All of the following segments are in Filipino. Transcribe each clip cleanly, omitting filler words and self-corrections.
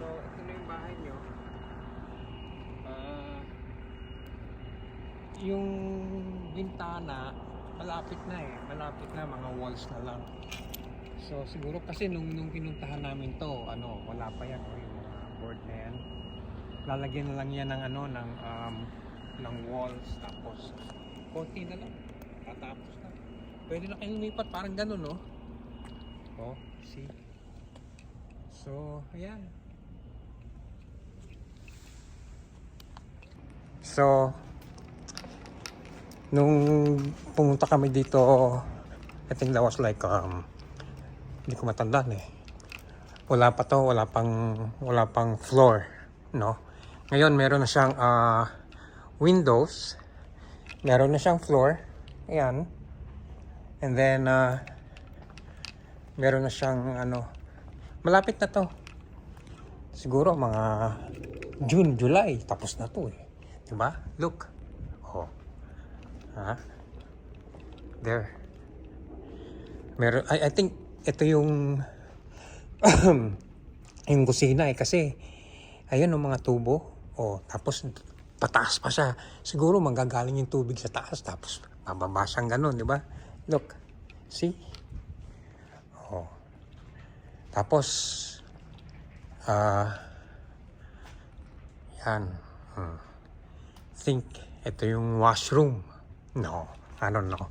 So, ito na yung bahay nyo. Yung bintana, malapit na eh. Malapit na, mga walls na lang. So, siguro kasi nung pinuntahan namin to, wala pa yan. Yung mga board na yan. Lalagyan na lang yan ng ng walls. Tapos, konti na lang. Tatapos na. Pwede na kayong lumipat. Parang ganun, no? Oh, see? So, ayan. So, nung pumunta kami dito, I think that was like, hindi ko matandaan eh. Wala pa to, wala pang floor, no? Ngayon, meron na siyang windows. Meron na siyang floor. Ayan. And then, meron na siyang, malapit na to. Siguro mga June, July, tapos na to eh. Diba? Look. Oh. Ha? There. Meron, I think ito yung yung kusina eh, kasi ayun ang mga tubo. Oh, tapos pataas pa siya. Siguro manggagaling yung tubig sa taas tapos bababa siyang ganun, di ba? Look. See? Oh. Tapos yan. Think ito yung washroom. No, I don't know.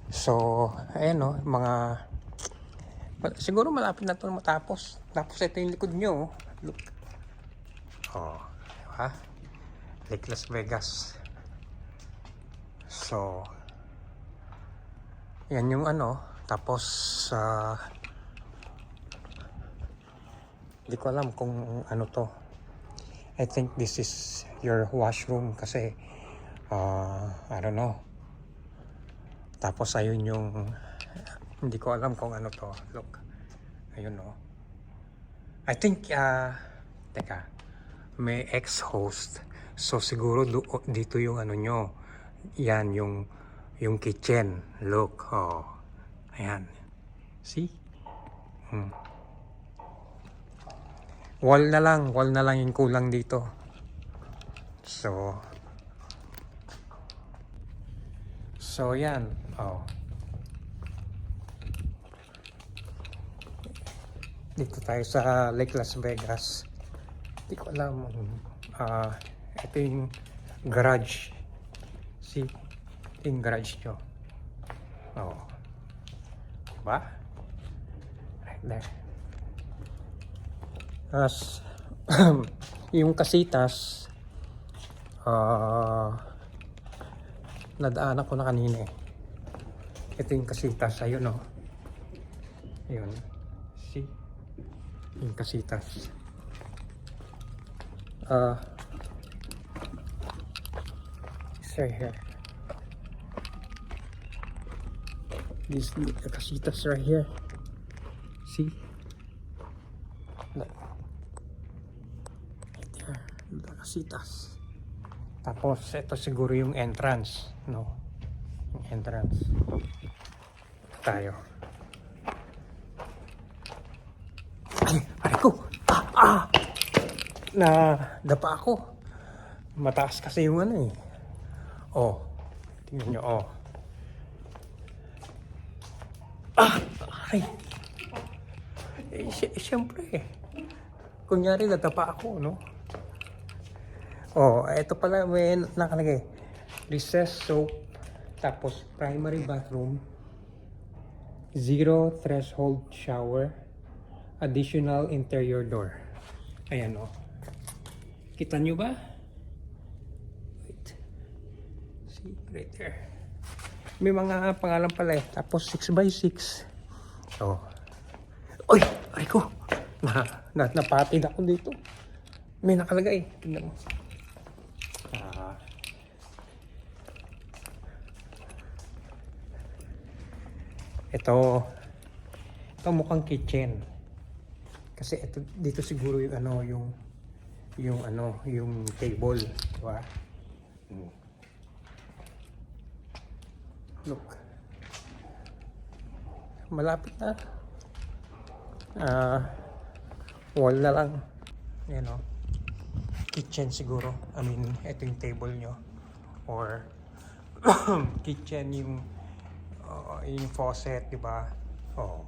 So, ayan o, siguro malapit na ito matapos. Tapos ito yung likod nyo. Look. Oh, diba? Lake Las Vegas. So, yan yung tapos, hindi ko alam kung ano to. I think this is your washroom kasi, I don't know. Tapos ayun yung, hindi ko alam kung ano to. Look. Ayun o. I think, teka, may ex-host. So siguro dito yung nyo. Yan yung kitchen. Look. Oh. Ayan. See? Wall na lang yung kulang dito. So yan. Oh. Dito tayo sa Lake Las Vegas. Hindi ko alam. Ito yung garage. See? Ito yung garage nyo. Oh. Diba? Right there. As yung kasitas, nadaanan ko na kanina eh. Ito yung kasitas. Ayun o. Ayun. See? Yung kasitas. It's right here. This the kasitas right here. See? Right there. The kasitas. Tapos ito siguro yung entrance, no? Yung entrance. Tayo. Ay ko. Dapa ako. Mataas kasi yung eh. Oh. Tingnan nyo, oh. Ay. Siyempre. Kunyari nadapa ako, no? Oh, ito pala may nakalagay. Recess soap. Tapos primary bathroom. Zero threshold shower. Additional interior door. Ayan o. Kita nyo ba? Wait. See, right there. May mga pangalan pala eh. Tapos 6x6. Oh. Uy! Ay ko! Napatid ako dito. May nakalagay. Tingnan mo. Ito mukhang kitchen. Kasi ito dito siguro yung yung table, di ba? Look. Malapit na. wall na lang. Yan o. Kitchen siguro. I mean, ito yung table nyo. Or kitchen yung faucet, di ba? Oh.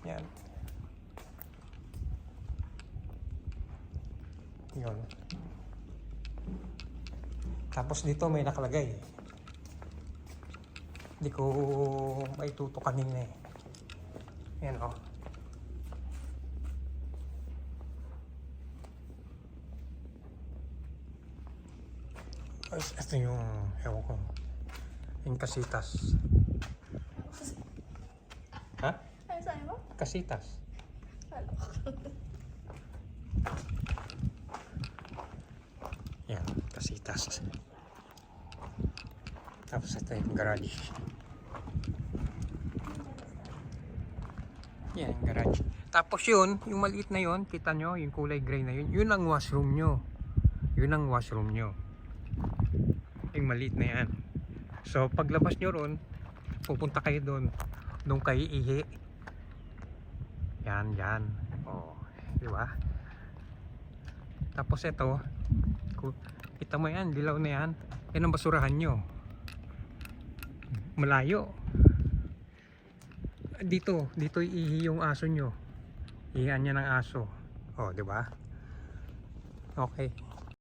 Yan. Yun. Tapos dito may nakalagay. Hindi ko maituto kanina eh. Yan o. Ito yung, ewan ko, yung kasitas. Ha? Ano sabi mo? Kasitas. Ano? Yan, kasitas. Tapos ito yung garage. Yan, yung garage. Tapos yun, yung maliit na yun, kita nyo, yung kulay gray na yun, yun ang washroom nyo. Yun ang washroom nyo. Yung maliit na yan. So, paglabas nyo ron, pupunta kayo doon. Doon kayo ihi. Yan, yan. O, di ba? Tapos ito, kita mo yan, dilaw na yan. Yan ang basurahan nyo. Malayo. Dito ihi yung aso nyo. Ihian niya ng aso. O, di ba? Okay.